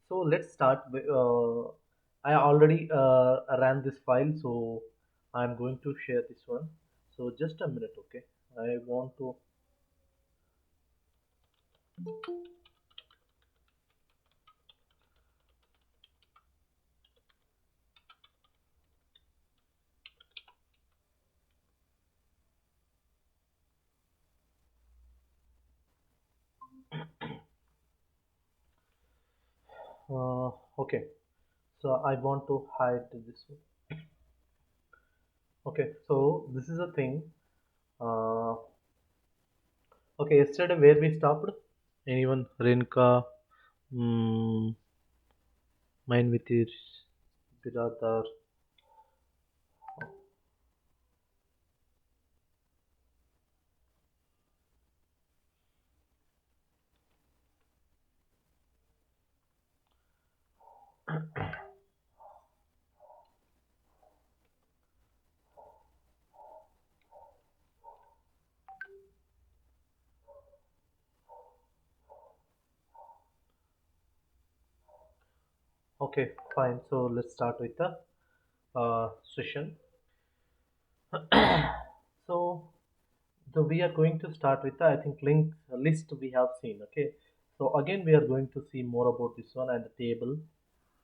So let's start. I already ran this file, so I'm going to share this one. So just a minute, okay? I want to. Okay, so I want to hide this one. Okay, so this is a thing. Uh, okay, yesterday where we stopped? Anyone? Renka, mm, mine with it, Biradar. Okay, fine. So let's start with the session. So we are going to start with the, I think, link list we have seen. Okay, so again we are going to see more about this one and the table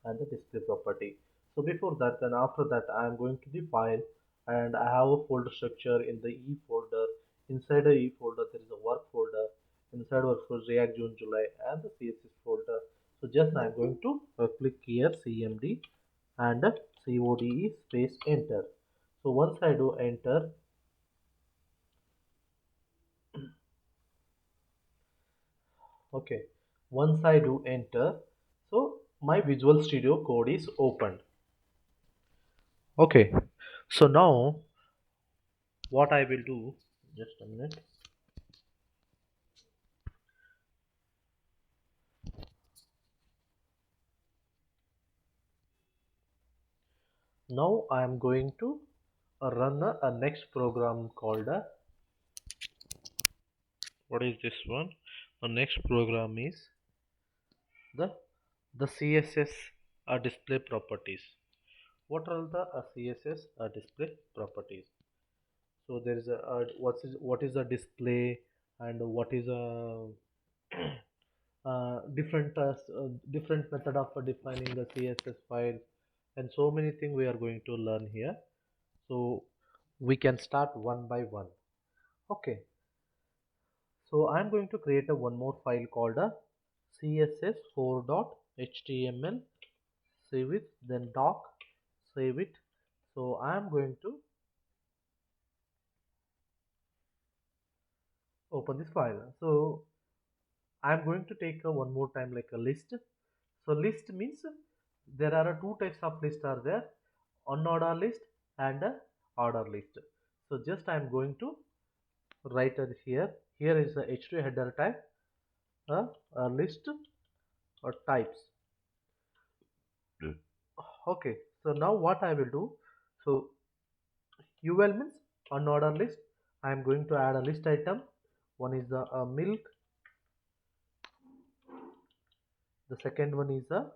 and the display property. So before that, then after that, I am going to the file, and I have a folder structure in the E folder. Inside the E folder there is a work folder. Inside work folder React June July and the CSS folder. So just I am going to click here CMD and CODE space enter. So once I do enter, okay, once I do enter, so my Visual Studio Code is opened. Okay, so now what I will do, just a minute. Now I am going to run a next program called what is this one? The next program is the CSS display properties. What are the CSS display properties? So there is a what is a display and what is a different method of defining the CSS file, and so many things we are going to learn here. So we can start one by one. Okay, so I'm going to create a one more file called a css4.html. Save it, then doc, save it. So I'm going to open this file. So I'm going to take a one more time like a list. So list means there are two types of list are there: unordered list and a order list. So just I'm going to write it here. Here is the h2 header type, a list or types. Okay, so now what I will do, so UL means unordered list. I am going to add a list item. One is the milk, the second one is the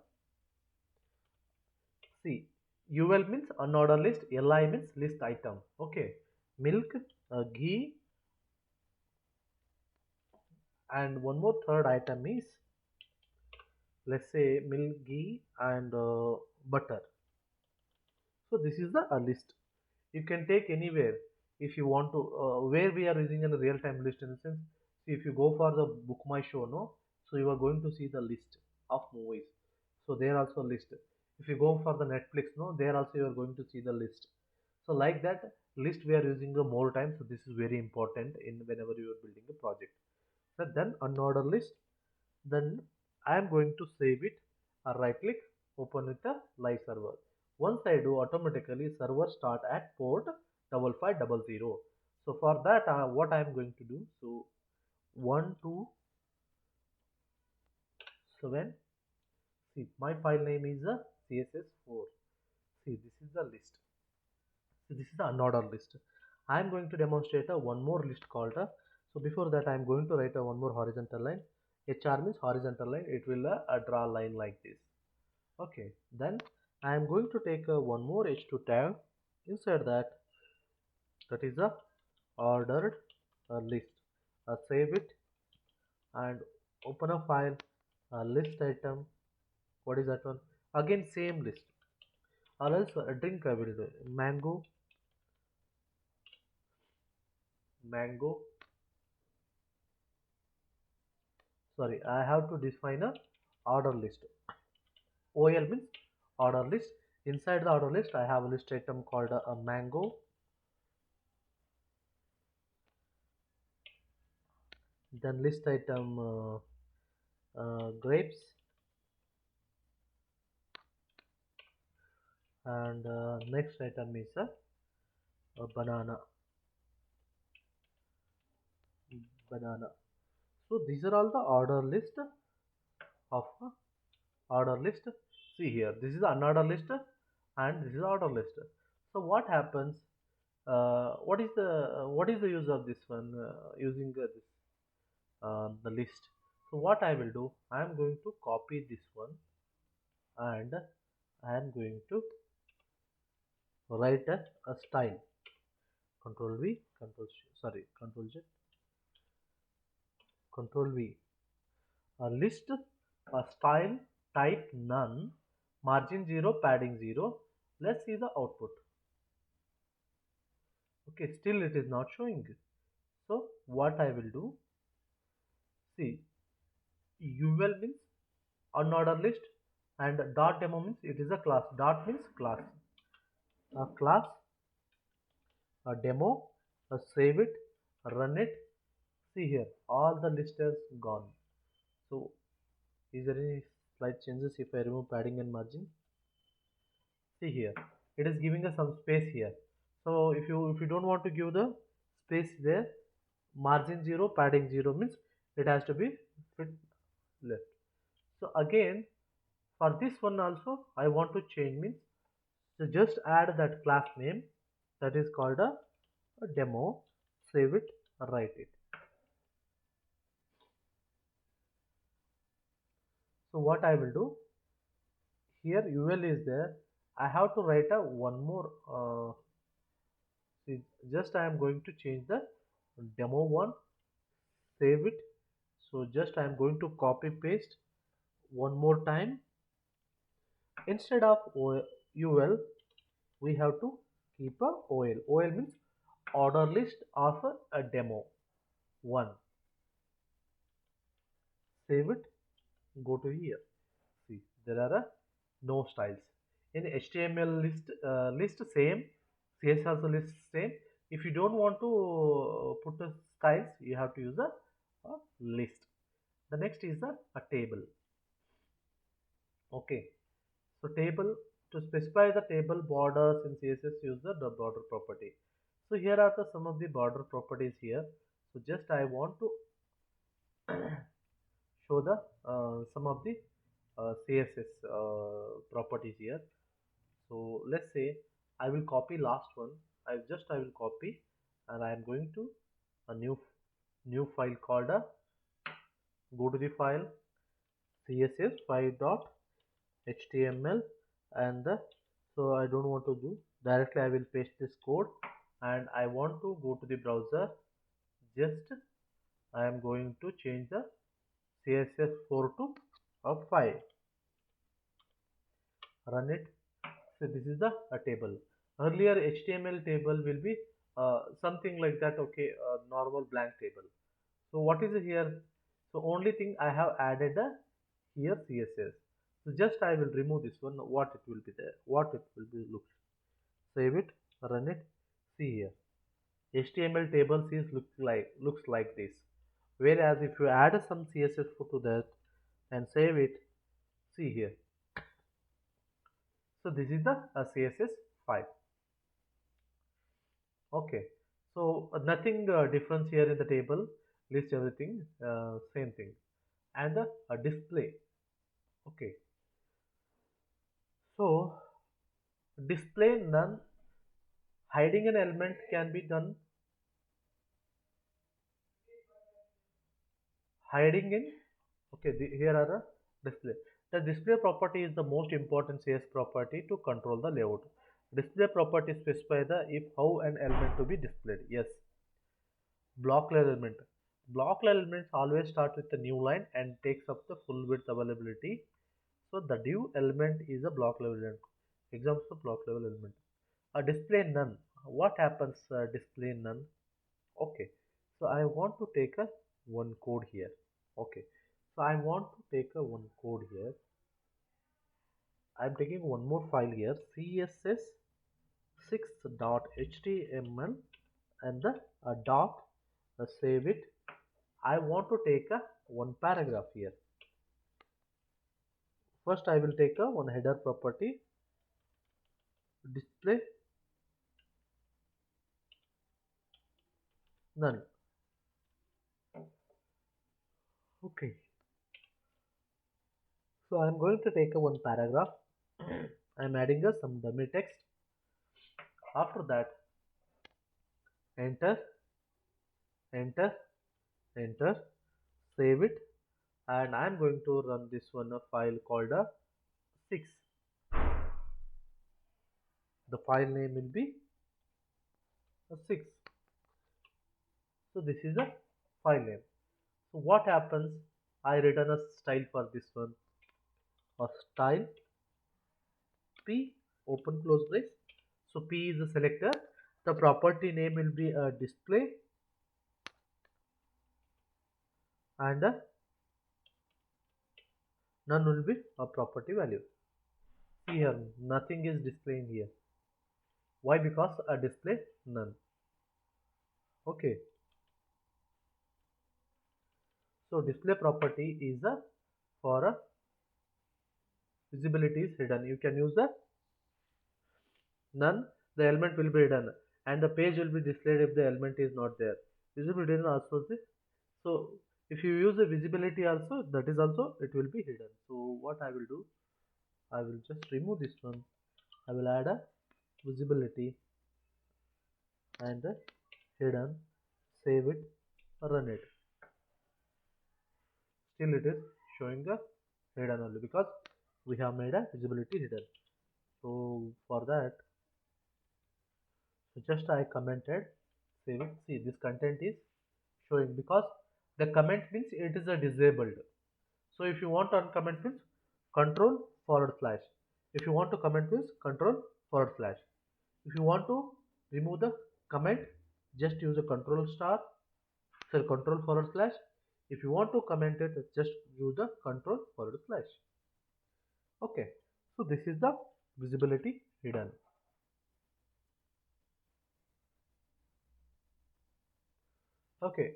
see. UL means unordered list, LI means list item. Okay, milk, ghee, and one more third item is, let's say, milk, ghee, and butter. So this is the list. You can take anywhere if you want to. Where we are using a real-time list in the sense, see, if you go for the Book My Show, no, so you are going to see the list of movies. So there also list. If you go for the Netflix, no, there also you are going to see the list. So like that list we are using the more time. So this is very important in whenever you are building a project. So then unordered list. Then I am going to save it. Right click, open with the live server. Once I do, automatically server start at port 5500. So for that, what I am going to do, so 127. See, my file name is CSS4. See, this is the list. So this is the unordered list. I am going to demonstrate a one more list called so before that I am going to write a one more horizontal line. HR means horizontal line. It will draw a line like this. Okay, then I am going to take one more h2 tag. Inside that is a ordered list. Save it and open a file, list item. What is that one? Again same list. Or else a drink I will do. Mango. Sorry, I have to define a order list. OL means order list. Inside the order list, I have a list item called a mango. Then list item grapes, and next item is a banana. So these are all the order list of order list. See here, this is the unordered list and this is the order list. So what happens? What is the use of this one? Using this the list. So what I will do? I am going to copy this one and I am going to write a style. Control V, Control Z, Control V. A list, a style, type none, margin 0, padding 0. Let's see the output. Okay, still it is not showing. So what I will do? See, UL means unordered list and dot demo means it is a class. Dot means class. A class, a demo, save it, run it. See here, all the list is gone. So is there any slight changes if I remove padding and margin? See here, it is giving us some space here. So if you don't want to give the space there, margin 0, padding 0 means it has to be fit left. So again, for this one also I want to change means, so just add that class name that is called a demo, save it, write it. So what I will do here, UL is there. I have to write a one more. See, just I am going to change the demo one, save it. So just I am going to copy paste one more time. Instead of UL, we have to keep a OL. OL means order list of a demo one. Save it. Go to here. See, there are no styles. In HTML list same, CSS also list same. If you don't want to put the styles, you have to use a list. The next is a table. Okay, so table, to specify the table borders in CSS, use the border property. So here are some of the border properties here. So just I want to show the some of the CSS properties here. So let's say I will copy last one. I will copy and I am going to a new file called a, go to the file, css5.html, and so I don't want to do directly, I will paste this code and I want to go to the browser. Just I am going to change the css4 to a 5, run it. So this is the table. Earlier HTML table will be something like that. Okay, normal blank table. So what is here? So only thing I have added here CSS. So just I will remove this one. What it will be there? What it will be look. Save it, run it. See here. HTML tables is looks like this. Whereas if you add some CSS to that and save it, see here. So this is the CSS5. Okay, so nothing difference here in the table, list everything, same thing. And the display. Okay, so display none, hiding an element can be done. Hiding in, okay, here are the display. The display property is the most important CS property to control the layout. Display property specify the if how an element to be displayed. Yes. Block layer element. Block layer elements always start with a new line and takes up the full width availability. So the div element is a block level element. Examples of block level element. A display none. What happens display none? Okay. So I want to take a one code here. Okay. So I want to take a one code here. I'm taking one more file here, css6.html, and the dot save it. I want to take a one paragraph here. First I will take a one header property, display none. Okay, so I'm going to take a one paragraph. I'm adding a some dummy text. After that, enter, enter, enter, save it, and I'm going to run this one a file called a 6. The file name will be a 6. So this is a file name. So what happens? I return a style for this one, a style p open close brace. So p is a selector. The property name will be a display, and a none will be a property value. See here, nothing is displaying here. Why? Because a display none. Okay. So display property is a for a visibility is hidden. You can use the none. The element will be hidden, and the page will be displayed if the element is not there. Visibility is also the so if you use the visibility also, that is also it will be hidden. So what I will do, I will just remove this one. I will add a visibility and a hidden, save it, run it. Still it is showing the hidden only because we have made a visibility hidden. So for that, so just I commented, save it. See, this content is showing because the comment means it is a disabled. So if you want to uncomment means control forward slash. If you want to comment means control forward slash. If you want to remove the comment, just use a control star, so control forward slash. If you want to comment it, just use the control forward slash. Okay, so this is the visibility hidden. Okay,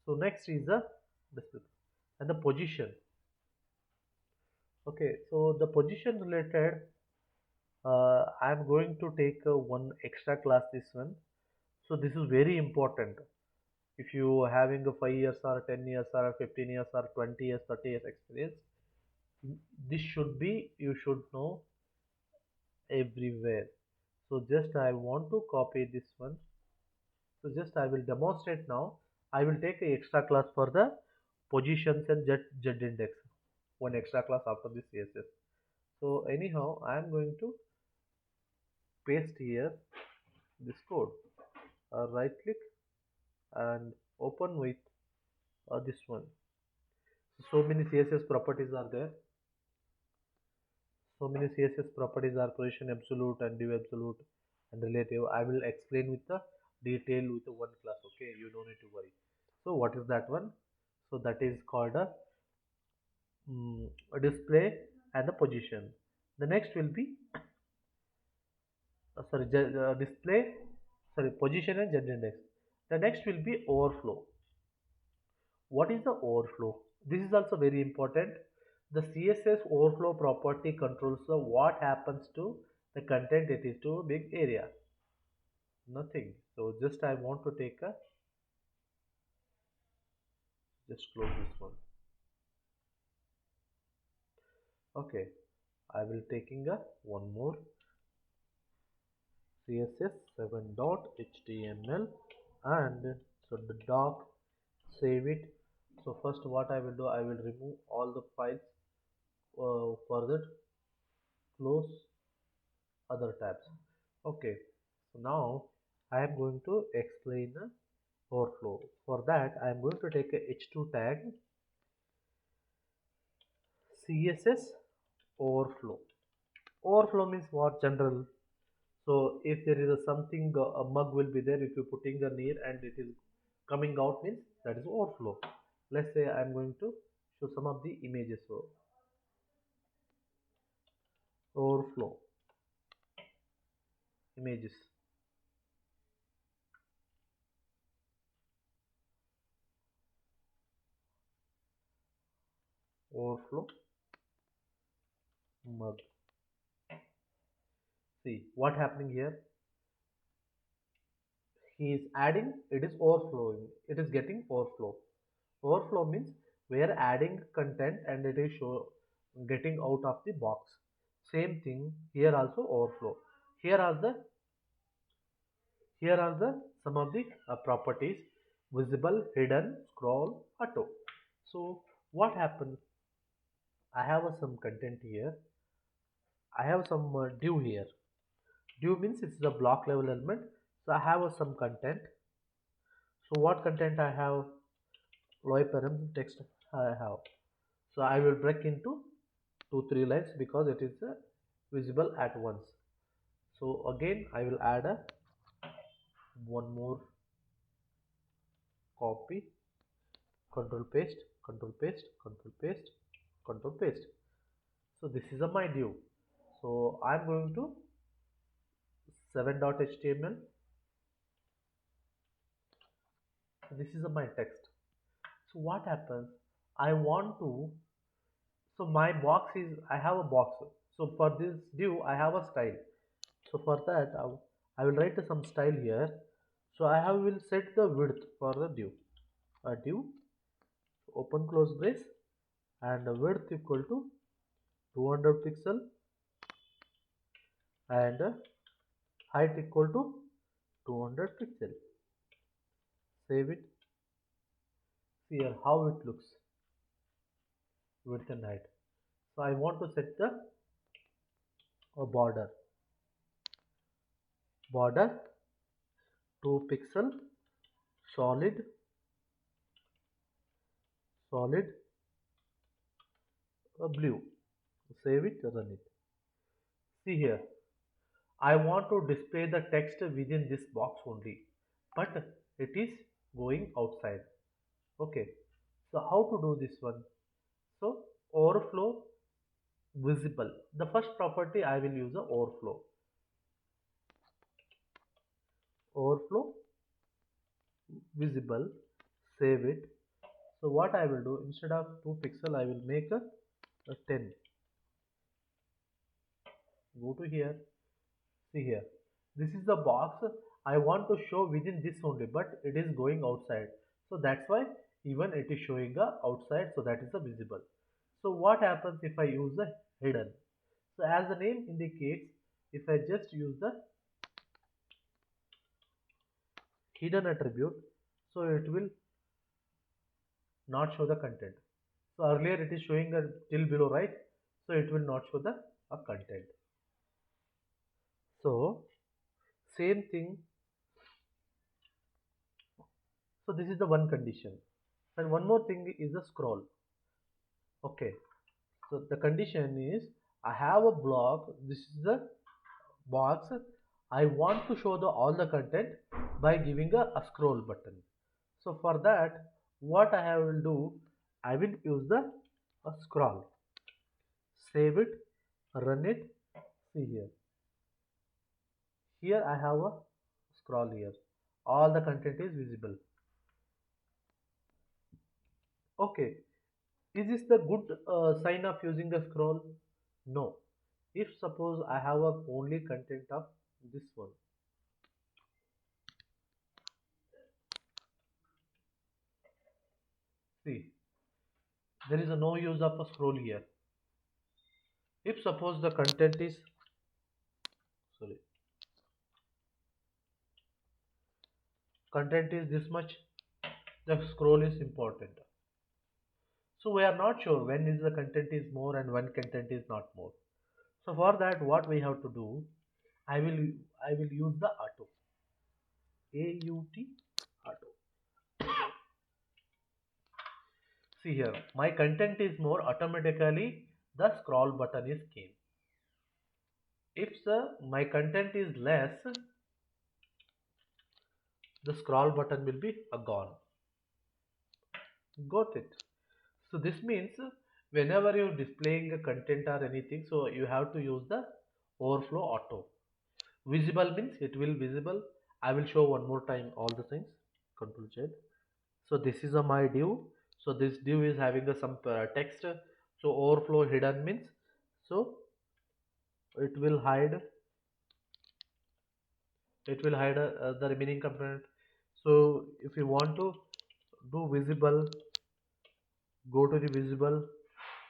so next is the display and the position. Okay, so the position related, I'm going to take one extra class this one. So this is very important. If you having a 5 years or 10 years or 15 years or 20 years, 30 years experience, this should be, you should know everywhere. So just I want to copy this one. So just I will demonstrate now. I will take a extra class for the positions and Z index. One extra class after this CSS. So anyhow, I am going to paste here this code. Right click and open with this one. So many CSS properties are there. So many CSS properties are position absolute and div absolute and relative. I will explain with the detail with the one class. Okay, you don't need to worry. So what is that one? So that is called a display and the position. The next will be display, sorry, position and Z index. The next will be overflow. What is the overflow? This is also very important. The CSS overflow property controls the what happens to the content it is to a big area. Nothing. So just I want to take a, just close this one. Okay, I will taking a one more css7.html, and so the doc, save it. So first what I will do, I will remove all the files further close other tabs. Okay, so now I am going to explain the overflow. For that, I am going to take a h2 tag css overflow. Overflow means what? General. So if there is a something, a mug will be there. If you putting a near and it is coming out, means that is overflow. Let's say I am going to show some of the images. So overflow images, overflow mug. See what happening here. He is adding. It is overflowing. It is getting overflow. Overflow means we are adding content and it is show getting out of the box. Same thing here also overflow. Here are the here are the some of the properties: visible, hidden, scroll, auto. So what happened? I have some content here. I have some div here. Div means it's the block level element. So I have some content. So what content I have? Low param text I have. So I will break into 2 3 lines because it is visible at once. So again I will add one more copy, control paste, control paste, control paste, control paste. So this is a my div. So I'm going to 7.html. So this is a my text. So what happens? I want to, so my box is, I have a box. So for this div I have a style. So for that I will write some style here. So I have will set the width for the div. A div, open close brace, and the width equal to 200 pixel, and height equal to 200 pixel. Save it. See here how it looks, width and height. So I want to set the border 2 pixel, solid blue. Save it, run it. See here, I want to display the text within this box only, but it is going outside. Okay, so how to do this one? So overflow visible, the first property I will use the overflow visible. Save it. So what I will do, instead of 2 pixel I will make a 10. Go to here. See here, this is the box I want to show within this only, but it is going outside. So that's why even it is showing the outside, so that is the visible. So what happens if I use the hidden? So as the name indicates, if I just use the hidden attribute, so it will not show the content. So earlier it is showing a till below, right? So it will not show the content. So same thing. So this is the one condition. And one more thing is the scroll. Okay. So the condition is I have a block. This is the box. I want to show the all the content by giving a scroll button. So for that, what I will do, I will use the scroll. Save it, run it. See here. Here I have a scroll here. All the content is visible. Okay. Is this the good sign of using a scroll? No. If suppose I have a only content of this one. See, there is a no use of a scroll here. If suppose the content is, sorry, content is this much, the scroll is important. So we are not sure when is the content is more and when content is not more. So for that, what we have to do, I will I will use the auto, AUT, auto. See here, my content is more, automatically the scroll button is came. If my content is less, the scroll button will be gone. Got it? So this means whenever you're displaying a content or anything, so you have to use the overflow auto. Visible means it will visible. I will show one more time all the things. Control Z. So this is a my div. So this div is having some text. So overflow hidden means, so it will hide, the remaining component. So if you want to do visible, go to the visible,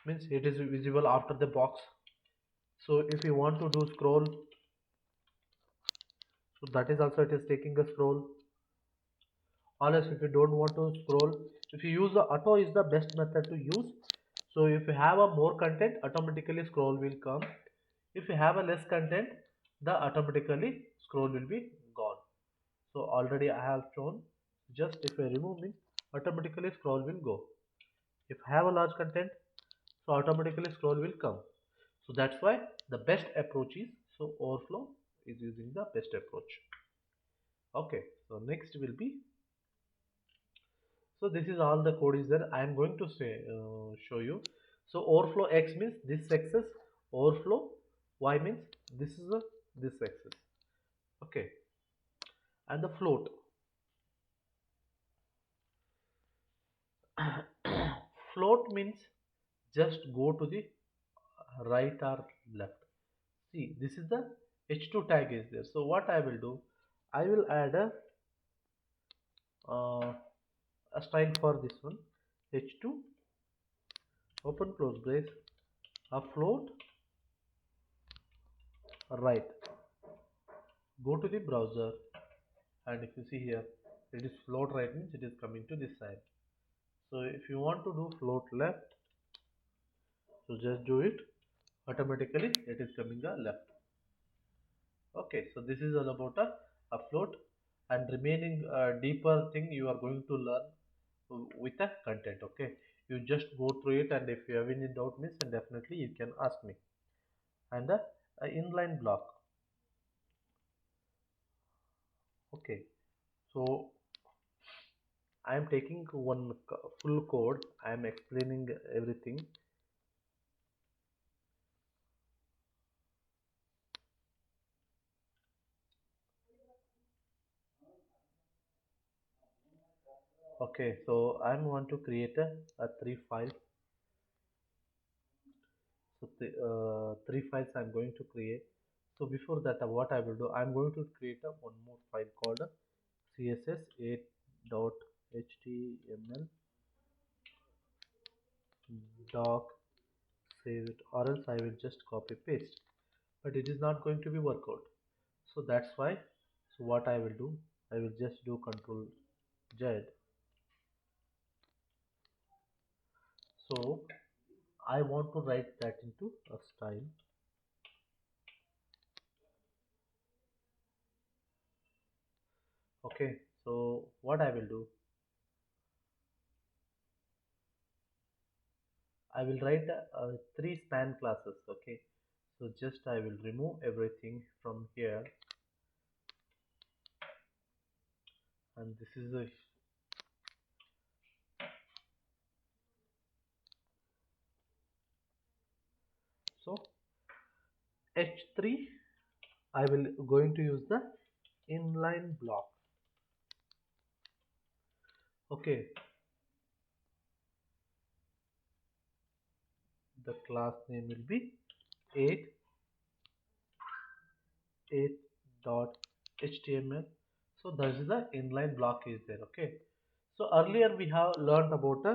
means it is visible after the box. So if you want to do scroll, so that is also it is taking a scroll. Unless if you don't want to scroll, if you use the auto is the best method to use. So if you have a more content, automatically scroll will come. If you have a less content, the automatically scroll will be gone. So already I have shown, just if I remove means automatically scroll will go. If I have a large content, so automatically scroll will come. So that's why the best approach is, so overflow is using the best approach. Okay, so next will be, so this is all the code is there. I am going to say show you. So overflow X means this axis, overflow Y means this is a this axis. Okay, and the float. Float means just go to the right or left. See, this is the H2 tag is there. So what I will do, I will add uh, a style for this one. H2 open close brace, a float right. Go to the browser, and if you see here, it is float right means it is coming to this side. So if you want to do float left, so just do it, automatically it is coming the left. Okay, so this is all about a float, and remaining deeper thing you are going to learn with the content. Okay, you just go through it, and if you have any doubt means, then definitely you can ask me. And the inline block. Okay, so I am taking one full code, I am explaining everything. Okay, so I want to create a three file. So three files I'm going to create. So before that, what I will do, I'm going to create one more file called css8.html doc, save it, or else I will just copy paste. But it is not going to be work out. So that's why. So what I will do, I will just do Control Z. So I want to write that into a style. Okay, so what I will do, I will write three span classes. Okay, so just I will remove everything from here, and this is a, so H3 I will going to use the inline block. Okay, the class name will be 8 8.html. So that is the inline block is there. Okay, so earlier we have learned about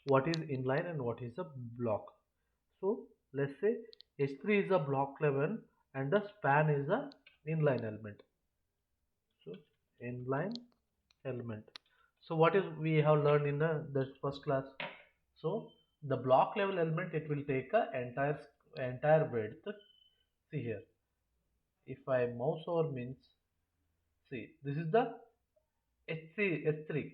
what is inline and what is a block. So let's say h3 is a block level and the span is a inline element. So inline element, so what is we have learned in the first class. So the block level element, it will take a entire width. See here, if I mouse over means, see this is the H3,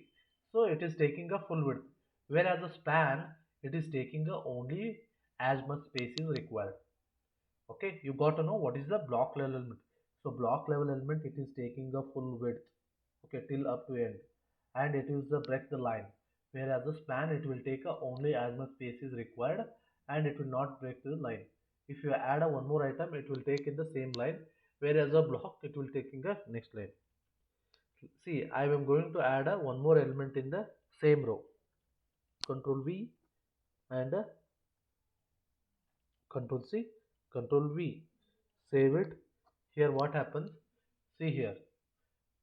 so it is taking a full width, whereas a span, it is taking a only as much space is required. Okay, you got to know what is the block level element. So block level element, it is taking a full width, okay, till up to end, and it is the break the line, whereas the span, it will take a only as much space is required, and it will not break the line. If you add a one more item, it will take in the same line, whereas a block, it will take in the next line. See, I am going to add a one more element in the same row. Control V and Control C, Control V. Save it. Here what happens? See here.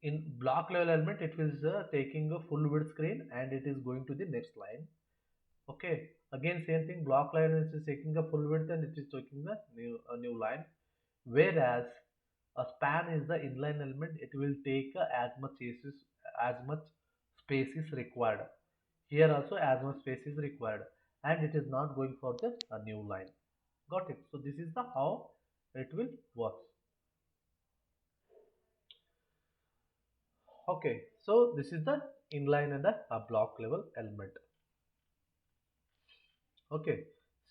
In block level element, it is taking a full width screen and it is going to the next line. Okay. Again, same thing. Block line is taking a full width and it is taking a new line. Whereas a span is the inline element. It will take as much space is required. Here also as much space is required, and it is not going for the a new line. Got it? So this is the how it will work. Okay, so this is the inline and the block level element. Okay,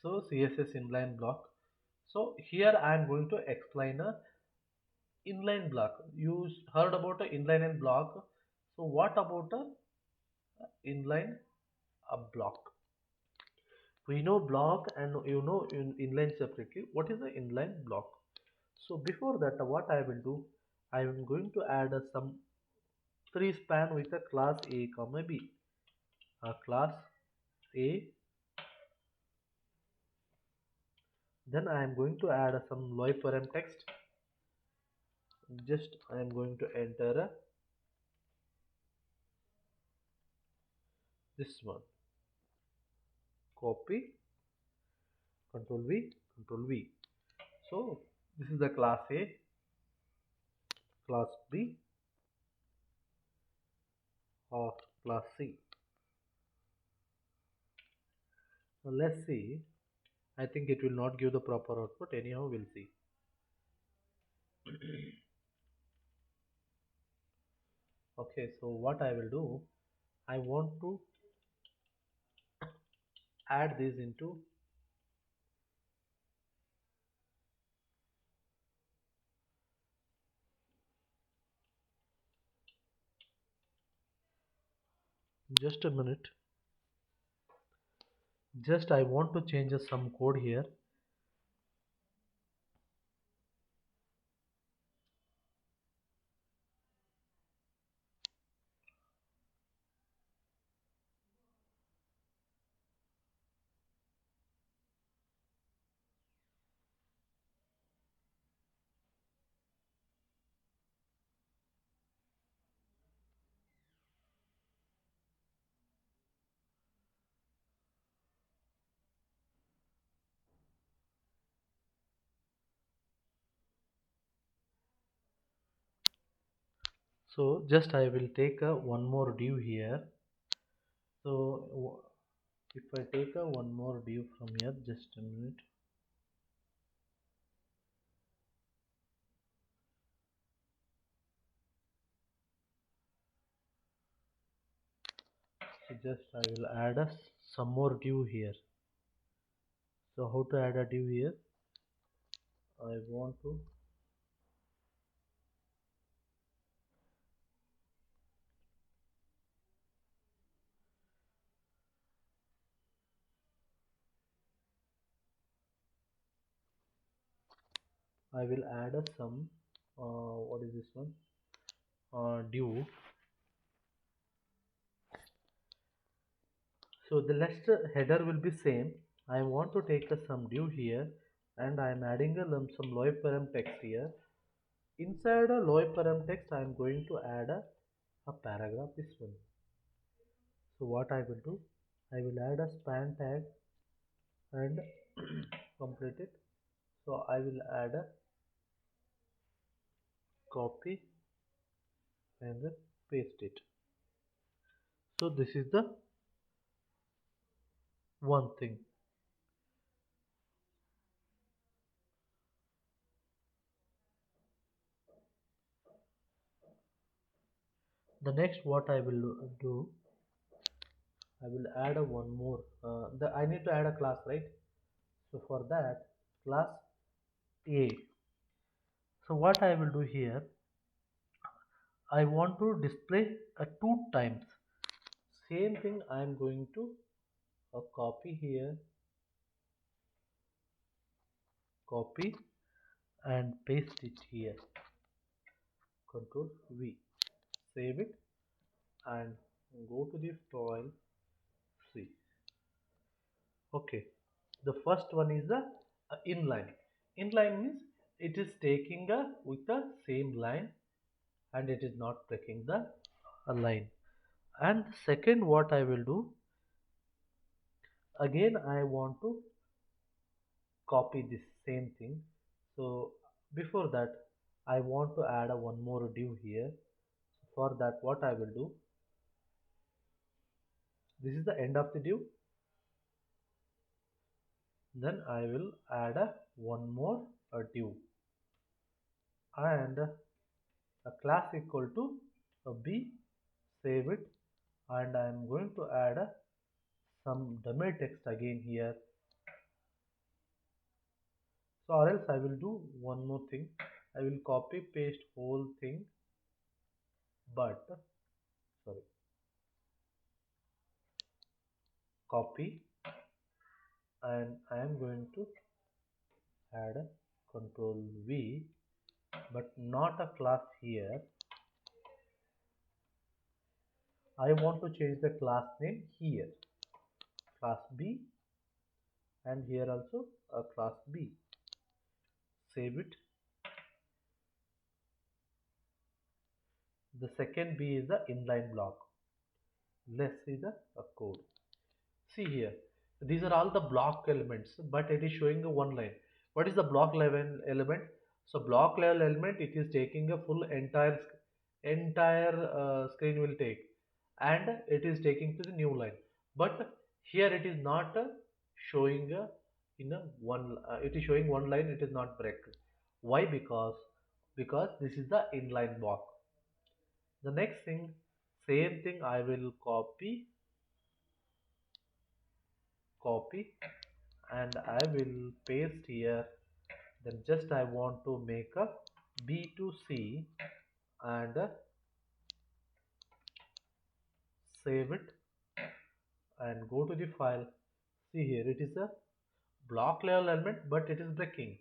so CSS inline block. So here I am going to explain a inline block. You heard about a inline and block. So what about a inline a block? We know block and you know in inline separately. What is the inline block? So before that, what I will do, I am going to add some three span with a class A comma B. A class A, then I am going to add some loy param text. Just I am going to enter this one, copy, control V, control V. So this is the class A, class B, or class C. Now let's see. I think it will not give the proper output. Anyhow, we'll see. Okay, so what I will do, I want to add this into just a minute. Just I want to change some code here. So just I will take a one more div here. So if I take a one more div from here, just a minute. So just I will add some more div here. So how to add a div here? I want to I will add some what is this one? Div. So the next header will be same. I want to take some div here, and I am adding some loy param text here. Inside a loy param text, I am going to add a paragraph, this one. So what I will do, I will add a span tag and complete it. So I will add a copy and paste it. So this is the one thing. The next what I will do, I will add a one more, I need to add a class, right? So for that, class A. So what I will do here, I want to display two times. Same thing I am going to copy here, copy and paste it here. Control V. Save it and go to the file. See. Okay. The first one is the inline. Inline means it is taking with the same line and it is not breaking the line. And second, what I will do, again I want to copy this same thing. So before that, I want to add a one more div here. For that, what I will do, this is the end of the div. Then I will add a one more div and a class equal to a b. Save it, and I am going to add some dummy text again here. So or else I will do one more thing. I will copy paste whole thing, but sorry, copy, and I am going to add a control V, but not a class here. I want to change the class name here, class B, and here also a class B. Save it. The second B is the inline block. Let's see the code. See here, these are all the block elements, but it is showing a one line. What is the block level element? So block level element, it is taking a full entire screen will take, and it is taking to the new line. But here it is not showing in a one. It is showing one line. It is not break. Why? Because this is the inline block. The next thing, same thing. I will copy and I will paste here. Then just I want to make a B to C and save it and go to the file. See here, it is a block level element, but it is breaking.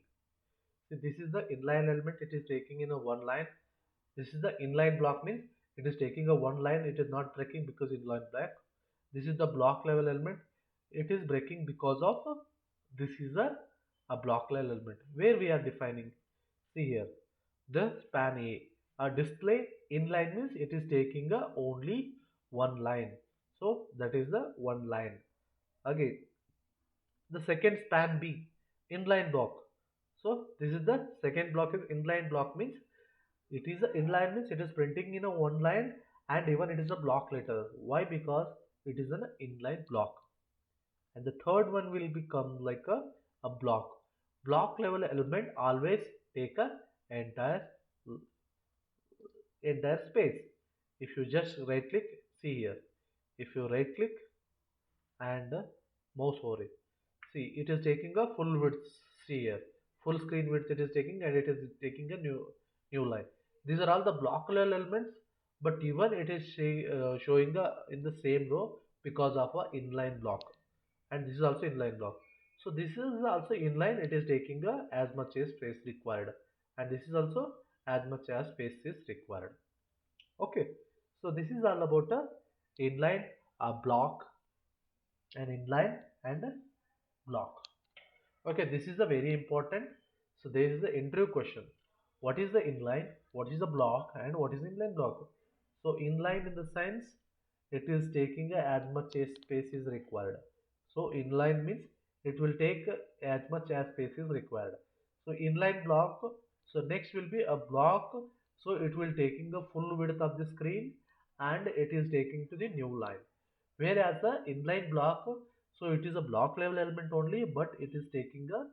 See, this is the inline element. It is taking in a one line. This is the inline block, means it is taking a one line. It is not breaking because inline black. This is the block level element. It is breaking because of this is a block level element where we are defining. See here, the span A. A display inline means it is taking a only one line. So that is the one line. Again, the second span B, inline block. So this is the second block is inline block, means it is a inline means it is printing in a one line and even it is a block letter. Why? Because it is an inline block. And the third one will become like a block. Block level element always take a entire entire space. If you just right click, see here, if you right click and mouse over it, see it is taking a full width. See here, full screen width it is taking, and it is taking a new line. These are all the block level elements, but even it is showing in the same row because of a inline block, and this is also inline block. So this is also inline, it is taking as much as space required, and this is also as much as space is required. Okay, so this is all about a inline, a block, an inline, and a block. Okay, this is a very important. So there is the interview question. What is the inline? What is the block? And what is inline block? So inline in the sense it is taking as much as space is required. So inline means it will take as much as space is required. So inline block. So next will be a block. So it will taking the full width of the screen and it is taking to the new line. Whereas the inline block, so it is a block level element only, but it is taking a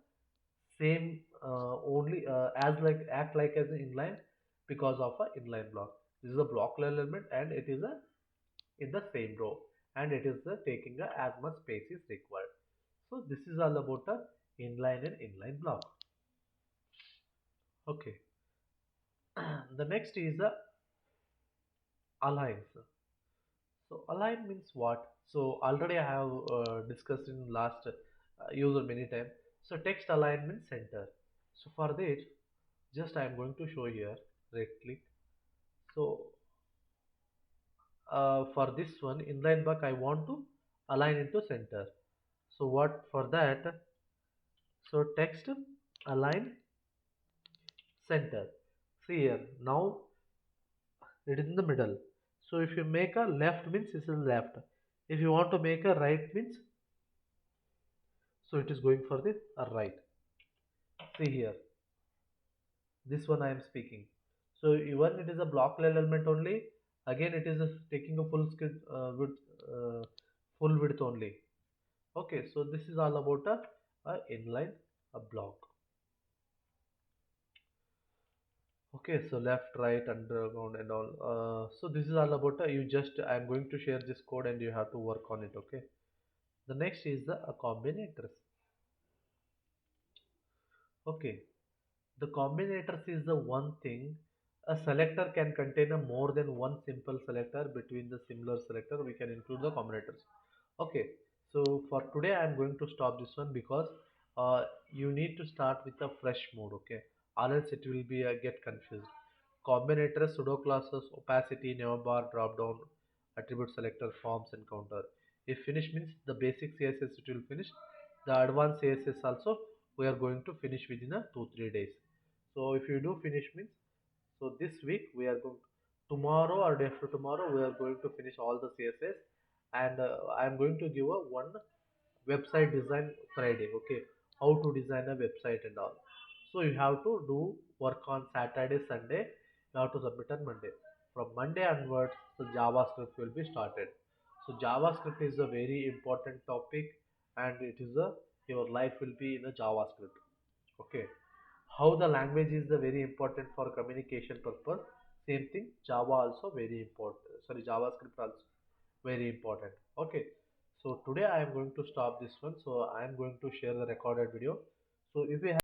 same only as like act like as an inline because of a inline block. This is a block level element and it is a in the same row, and it is taking as much space is required. So this is all about a inline and inline block. Okay. The next is a aligns. So align means what? So already I have discussed in last user many times. So text alignment center. So for this, just I am going to show here. Right click. So for this one inline block, I want to align into center. So what for that? So text align center. See here now it is in the middle. So if you make a left means this is left. If you want to make a right means so it is going for the right. See here, this one I am speaking. So even it is a block level element only. Again, it is taking a full screen full width only. Okay, so this is all about a inline a block. Okay, so left, right, underground, and all. So this is all about you just I am going to share this code and you have to work on it. Okay. The next is the combinators. Okay, the combinators is the one thing. A selector can contain a more than one simple selector between the similar selector. We can include the combinators. Okay, so for today I am going to stop this one because you need to start with a fresh mode. Okay, or else it will be get confused. Combinators, pseudo classes, opacity, navbar, drop down, attribute selector, forms, and counter. If finish means the basic CSS it will finish. The advanced CSS also we are going to finish within a 2-3 days. So if you do finish means so this week we are going tomorrow or day after tomorrow we are going to finish all the CSS, and I am going to give a one website design Friday. Okay, how to design a website and all. So you have to do work on Saturday, Sunday. You have to submit on Monday. From Monday onwards, the JavaScript will be started. So JavaScript is a very important topic, and it is a your life will be in a JavaScript. Okay, how the language is the very important for communication purpose. Same thing, Java also very important. Sorry, JavaScript also very important. Okay, so today I am going to stop this one. So I am going to share the recorded video. So if you